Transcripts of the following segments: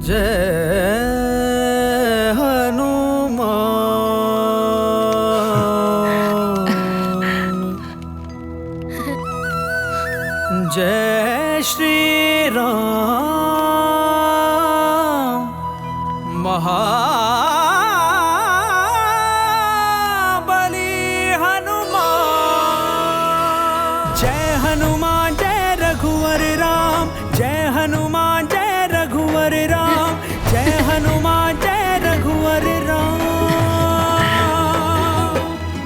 जय हनुमान जय श्री राम महाबली हनुमान जय हनुमान जय रघुवर राम जय हनुमान जय रघुवर राम जय हनुमान जय रघुवर राम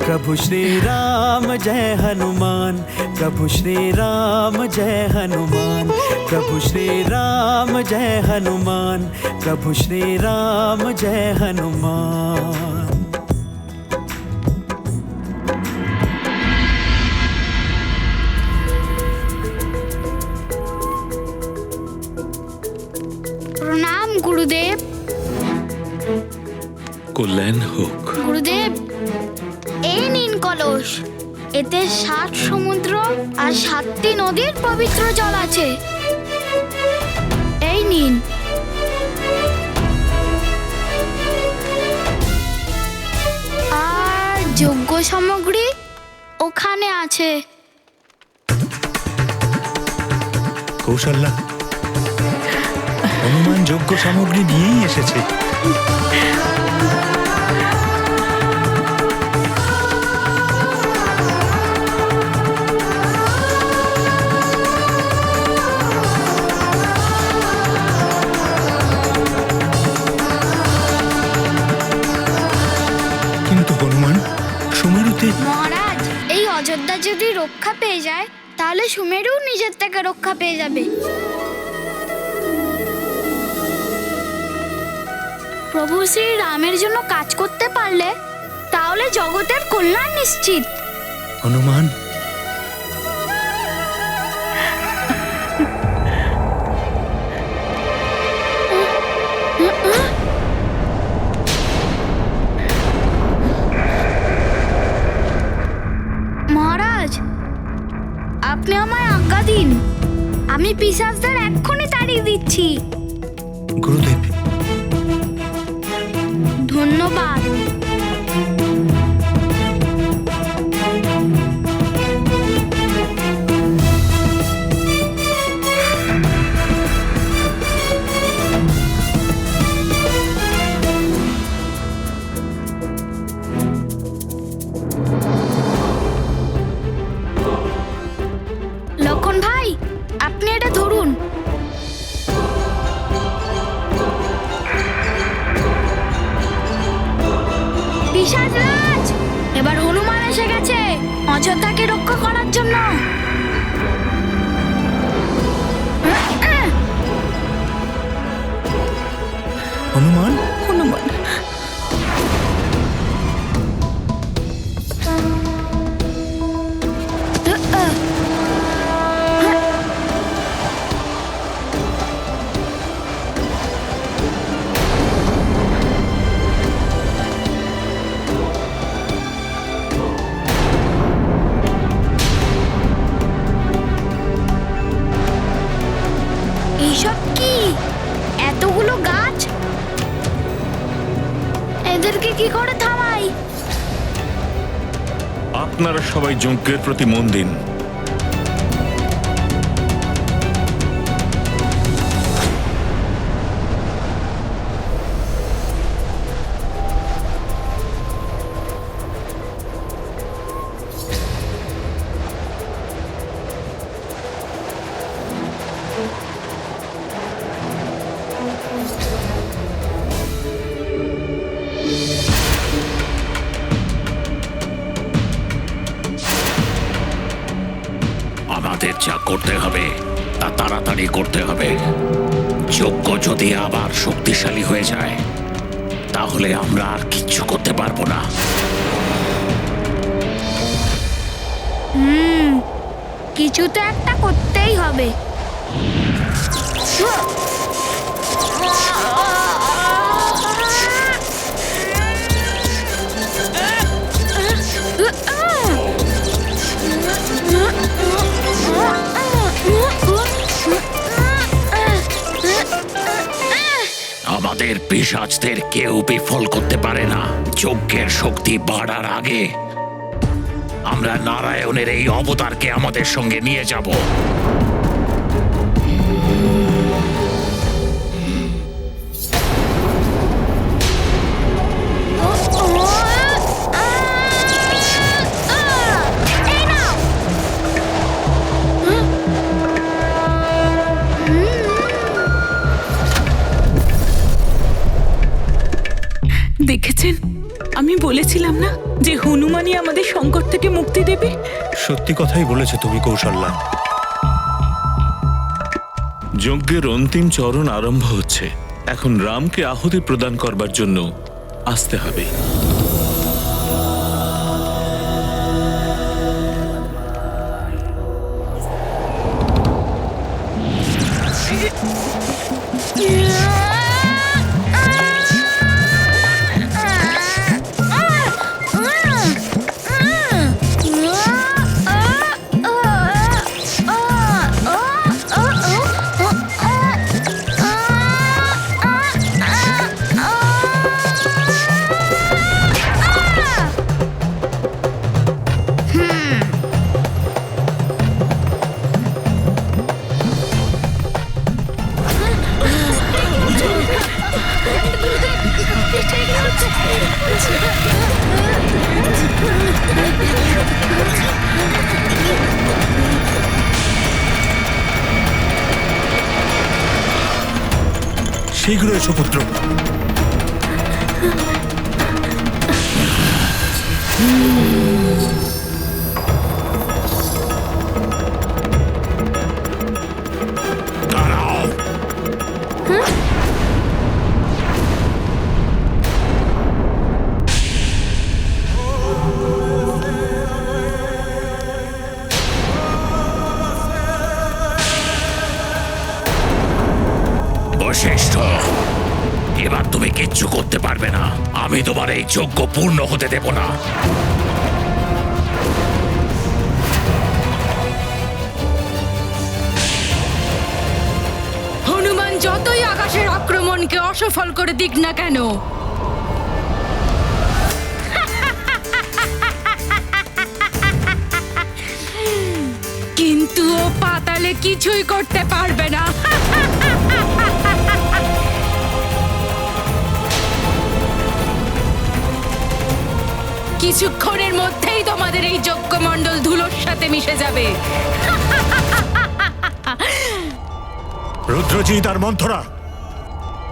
प्रभु श्री राम जय हनुमान प्रभु श्री राम जय हनुमान प्रभु श्री राम जय हनुमान प्रभु श्री राम जय हनुमान प्रणाम गुरुदेव। কল্যাণ হোক। গুরুদেব, এই নিন কলস। এতে 7 সমুদ্র আর 7টি নদীর পবিত্র জল আছে। এই নিন। আর যজ্ঞ সামগ্রী ওখানে আছে। কৌশল্যা, হনুমান যজ্ঞ সামগ্রী নিয়েই এসেছে। কিন্তু হনুমান, সুমেরুতে মহারাজ, এই অযোধ্যা যদি রক্ষা পেয়ে যায় তাহলে সুমেরু নিজের থেকে রক্ষা পেয়ে যাবে। প্রভু শ্রী রামের জন্য কাজ করতে পারলে তাহলে জগতের কল্যাণ নিশ্চিত। হনুমান, মহারাজ, আপনি আমায় আজ্ঞা দিন, আমি পিশাচদের এক্ষুনি তাড়িয়ে দিচ্ছি। গুরুদেব, ধন্যবাদ। লক্ষণ ভাই, আপনি এটা ধরুন। পিশাচরাজ, এবার হনুমান এসে গেছে অযোধ্যাকে রক্ষা করার জন্য। হনুমান, হনুমান, এইসব কি? এতগুলো গাছ, এদেরকে কি করে থামাই? আপনারা সবাই যজ্ঞের প্রতি মন দিন। আমাদের যা করতে হবে তা তাড়াতাড়ি করতে হবে। যজ্ঞ যদি আবার শক্তিশালী হয়ে যায় তাহলে আমরা আর কিচ্ছু করতে পারবো না। কিছু তো একটা করতেই হবে। আমাদের পিশাচদের কেউ বিফল করতে পারে না। যজ্ঞের শক্তি বাড়ার আগে আমরা নারায়ণের এই অবতারকে আমাদের সঙ্গে নিয়ে যাব। এই নাও। দেখেছেন, আমি বলেছিলাম না যে হনুমানই আমাদের সংকট থেকে মুক্তি দেবে। সত্যি কথাই বলেছো তুমি কৌশল্যা। যজ্ঞের অন্তিম চরণ আরম্ভ হচ্ছে। এখন রামকে আহুতি প্রদান করবার জন্য আসতে হবে। শীঘ্র এসো পুত্র। দাঁড়াও। বশিষ্ঠ, এবার তুমি কিচ্ছু করতে পারবে না। আমি তোমার এই যজ্ঞ পূর্ণ হতে দেব না। হনুমান যতই আকাশের আক্রমণকে অসফল করে দিক না কেন, কিন্তু ও পাতালে কিছুই করতে পারবে না। কিছুক্ষণের মধ্যেই তোমাদের এই যজ্ঞমণ্ডল ধুলোর সাথে মিশে যাবে। রুদ্রজিৎ আর মন্থরা,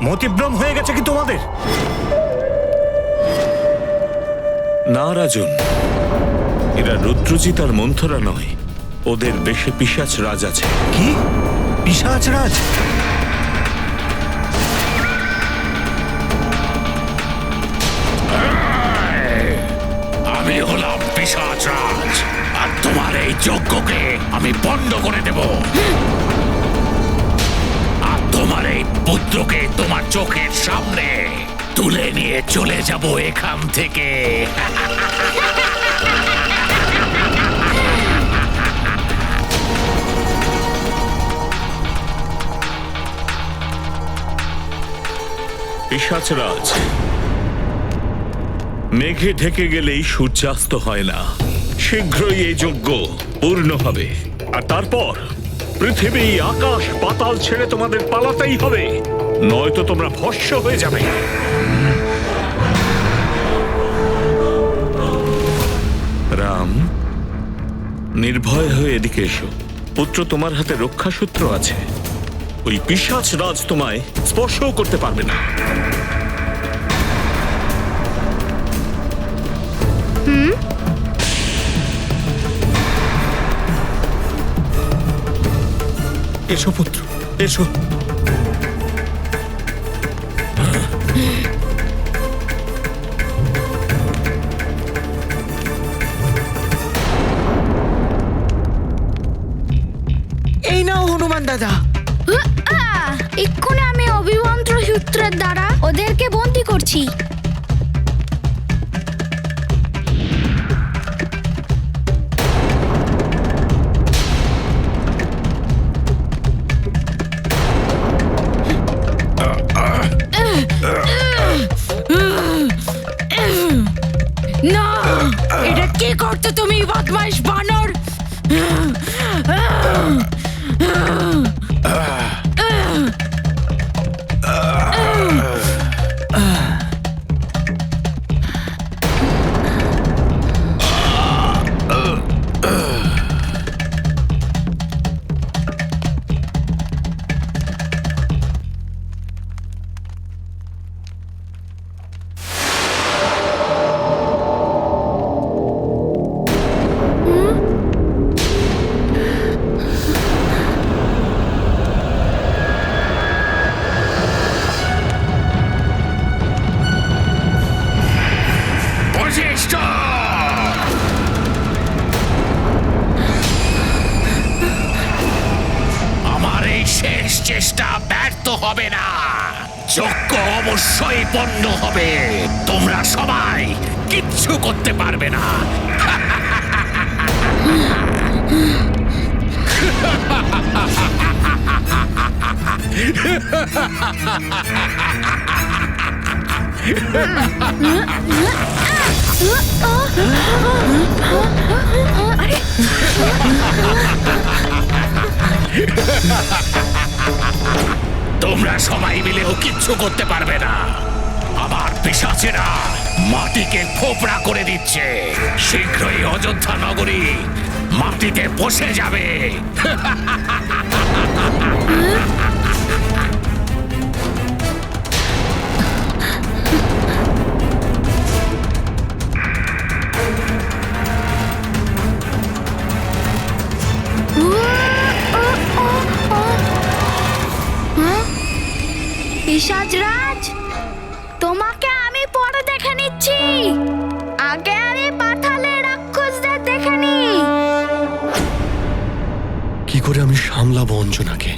মতিভ্রম হয়ে গেছে কি তোমাদের? না রাজন, এরা রুদ্রজিৎ আর মন্থরা নয়, ওদের বেশে পিশাচ রাজ আছে। কি পিশাচ রাজ? আমি হলাম পিশাচ রাজ, আর তোমার এই যজ্ঞকে আমি বন্ধ করে দেব। আর তোমার এই পুত্রকে তোমার চোখের সামনে তুলে নিয়ে চলে যাব এখান থেকে। পিশাচ রাজ, মেঘে ঢেকে গেলেই সূর্যাস্ত হয় না। শীঘ্রই এই যজ্ঞ পূর্ণ হবে, আর তারপর পৃথিবী আকাশ পাতাল ছেড়ে তোমাদের পালাতেই হবে, নয়তো তোমরা ভস্ম হয়ে যাবে। রাম, নির্ভয় হয়ে এদিকে এসো। পুত্র, তোমার হাতে রক্ষাসূত্র আছে। ওই পিশাচ রাজ তোমায় স্পর্শও করতে পারবে না। এসো পুত্র, এসো। এই নাও হনুমান দাদা। এক্ষুনি আমি অভিমন্ত্র সূত্রের দ্বারা ওদেরকে বন্দী করছি। পেয়েছিস বানর? বশিষ্ঠ! আমার এই শেষ চেষ্টা ব্যর্থ হবে না। যজ্ঞ অবশ্যই পণ্য হবে। তোমরা সবাই কিচ্ছু করতে পারবে না। তোমরা সবাই মিলেও কিচ্ছু করতে পারবে না। আমার পিশাচেরা মাটিকে ফোপড়া করে দিচ্ছে। শীঘ্রই অযোধ্যা নগরী মাটিতে বসে যাবে। পিশাচরাজ, তোমাকে আমি পরে দেখে নিচ্ছি। আগে আরে পাঠালে রাক্ষসদের দেখে নি। কি করে আমি সামলাবো অঞ্জনাকে?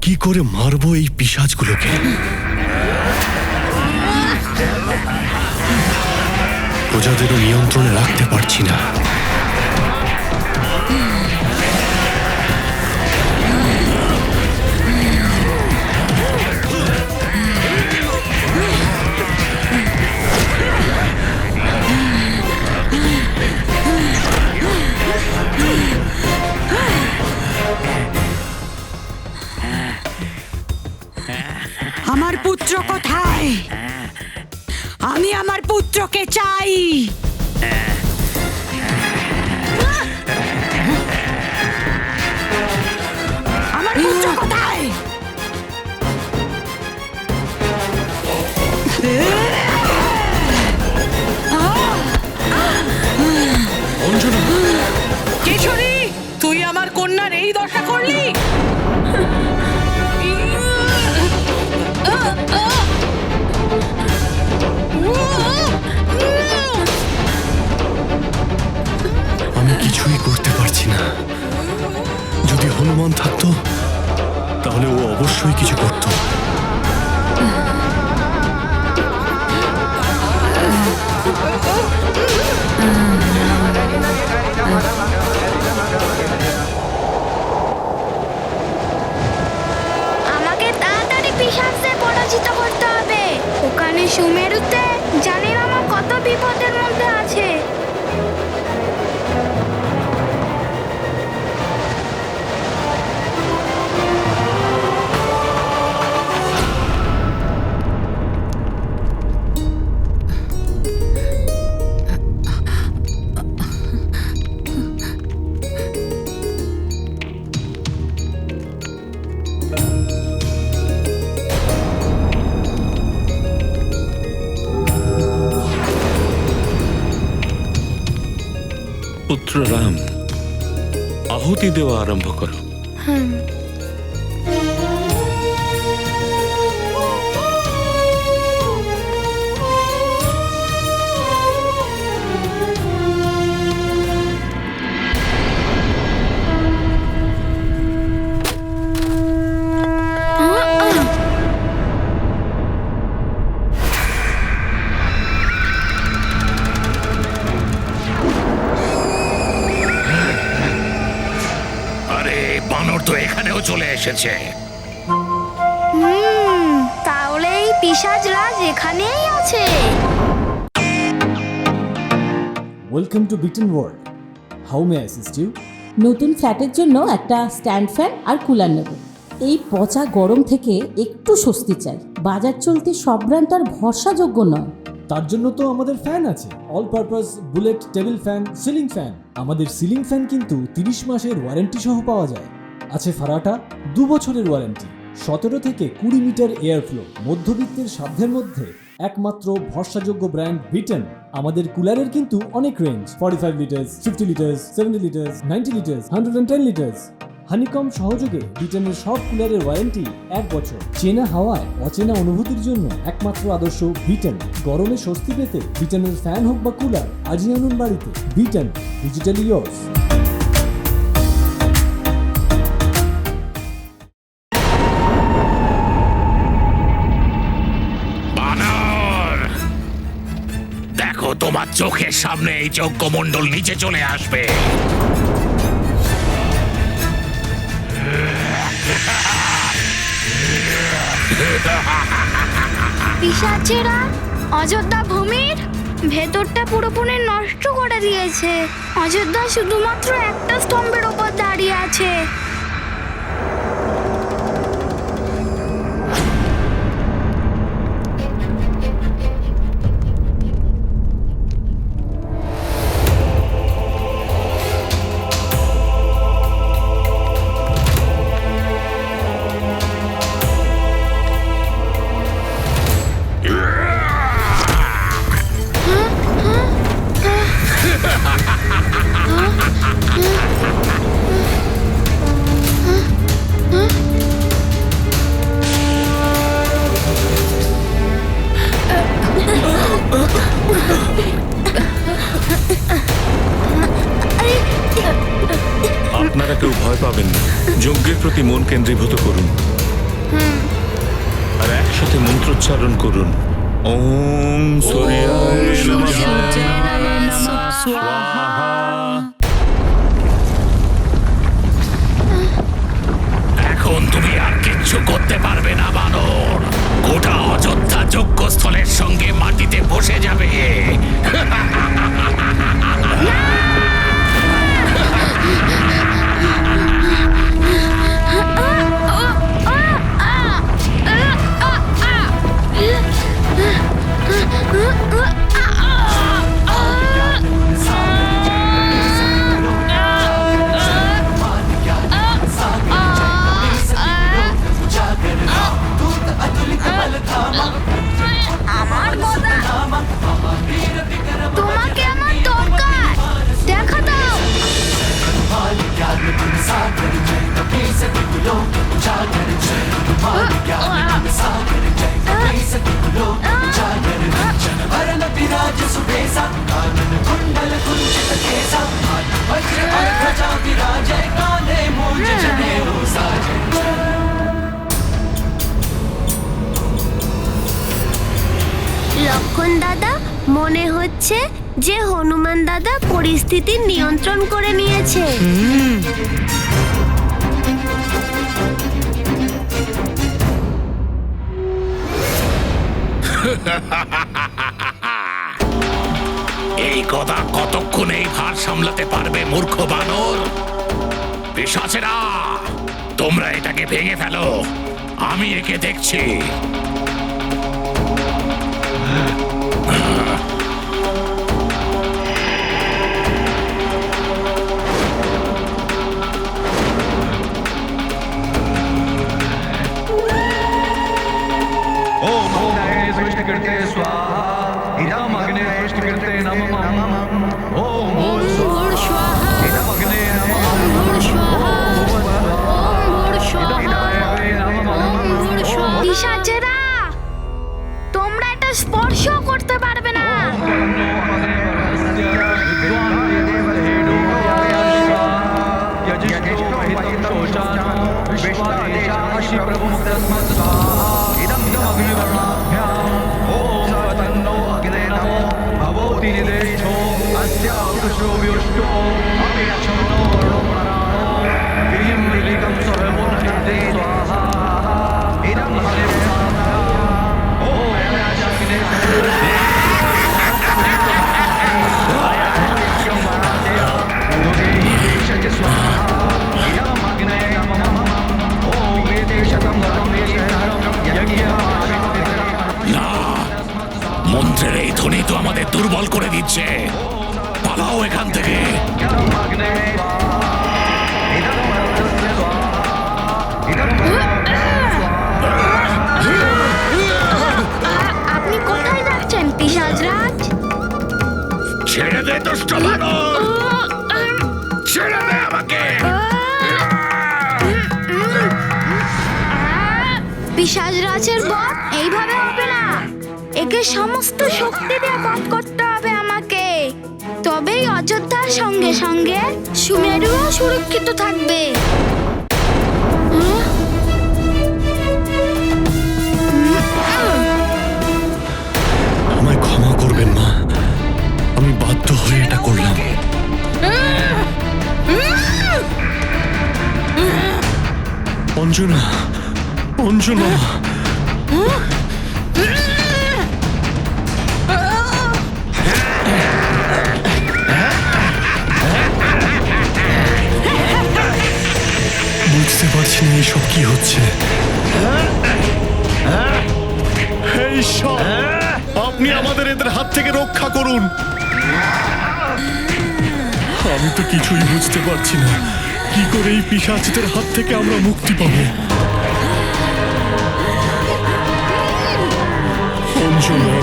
কি করে মারবো এই পিশাচগুলোকে? প্রজাদেরও নিয়ন্ত্রণে রাখতে পারছি না। আমার পুত্র কোথায়? আমি আমার পুত্রকে চাই। আমার পুত্র কোথায়? অঞ্জনা, কেশরী, তুই আমার কন্যার এই দশা করলি? আমি কিছুই করতে পারছি না। যদি হনুমান থাকতো তাহলে ও অবশ্যই কিছু করতো। আমাকে তাড়াতাড়ি পিশাচদের পরাজিত করতে হবে। ওখানে সুমেরুতে জানি না আমার কত বিপদের মধ্যে আছে। পুত্র রাম, আহুতি দেওয়া আরম্ভ করো। বানর তো এখানেও চলে এসেছে। তাহলে এই পিশাচরাজ এখানেই আছে। Welcome to Beaten World. How may assist you? নতুন ফ্ল্যাটের জন্য একটা স্ট্যান্ড ফ্যান আর কুলার নেব। এই পচা গরম থেকে একটু স্বস্তি চাই। বাজার চলতে সব ব্র্যান্ড আর ভরসাযোগ্য নয়। তার জন্য তো আমাদের ফ্যান আছে, all purpose bullet table fan, ceiling fan. আমাদের সিলিং ফ্যান কিন্তু 30 মাসের ওয়ারেন্টি সহ পাওয়া যায়। আছে ফারাটা 2 বছরের ওয়ারেন্টি, 17 থেকে 20 মিটার এয়ার ফ্লো, মধ্যবিত্তের সাধ্যের মধ্যে একমাত্র ভরসাযোগ্য ব্র্যান্ড বিটেন। আমাদের কুলারের কিন্তু অনেক range, 45 litres, 50 litres, 70 litres, 90 litres, 110 litres. Honeycomb সহযোগে বিটেনের সব কুলারের ওয়ারেন্টি 1 বছর। চেনা হাওয়ায় অচেনা অনুভূতির জন্য একমাত্র আদর্শ বিটেন। গরমে স্বস্তি পেতে বিটেনের ফ্যান হোক বা কুলার, আজই আনুন বাড়িতে। Beaten, digitally yours. বানর, দেখো তোমার চোখের সামনে এই যজ্ঞমণ্ডল নিচে চলে আসবে। পিশাচেরা অযোধ্যা ভূমির ভেতরটা পুরোপুরি নষ্ট করে দিয়েছে। অযোধ্যা শুধুমাত্র একটা স্তম্ভের ওপর দাঁড়িয়ে আছে। আপনারা কেউ ভয় পাবেন না, যজ্ঞের প্রতি মন কেন্দ্রীভূত করুন আর একসাথে মন্ত্রোচ্চারণ করুন। ওম সূর্যায় নমঃ স্বাহা। এখন তুমি আর কিচ্ছু করতে পারবে না বানর। গোটা অযোধ্যা যজ্ঞস্থলের সঙ্গে মাটিতে বসে যাবে। তোমাকে আমার দরকার, দেখা দাও। লক্ষণ দাদা, মনে হচ্ছে যে হনুমান দাদা পরিস্থিতি নিয়ন্ত্রণ করে নিয়েছে। এই কথা কতক্ষণ এই ভার সামলাতে পারবে মূর্খ বানর? পিশাচেরা, তোমরা এটাকে ভেঙে ফেলো, আমি একে দেখছি। পিশাচেরা, তোমরা এটা স্পর্শ পিশাচরাজের বধ এইভাবে হবে না। একে সমস্ত শক্তি দিয়ে বধ করতে হবে আমাকে। তবেই অযোধ্যার সঙ্গে সঙ্গে সুমেরুও সুরক্ষিত থাকবে। আমায় ক্ষমা করবেন মা, আমি বাধ্য হয়ে এটা করলাম। অঞ্জনা, অঞ্জনা, বুঝতে পারছি না এসব কি হচ্ছে। হে ঈশ্বর, আপনি আমাদের এদের হাত থেকে রক্ষা করুন। আমি তো কিছুই বুঝতে পারছি না, কি করে এই পিশাচদের হাত থেকে আমরা মুক্তি পাবো। অঞ্জনা,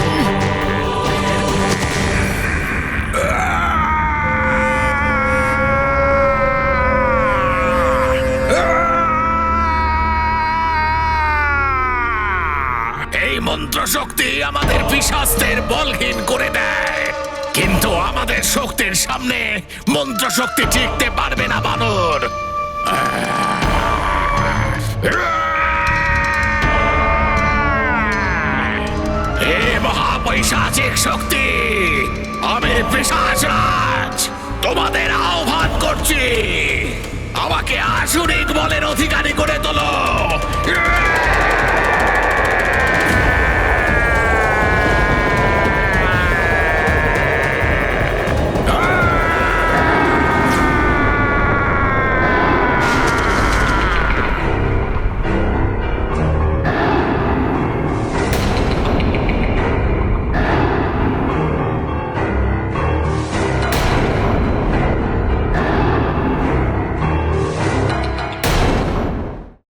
এই মন্ত্র শক্তি আমাদের পিশাচদের বলহীন করে দেয়, কিন্তু আমাদের শক্তির সামনে মন্ত্র শক্তি টিকতে পারবে না বানর। হে মহাপৈশাচিক শক্তি, আমি পিশাচরাজ তোমাদের আহ্বান করছি, আমাকে আসুরিক বলের অধিকারী করে তোলো।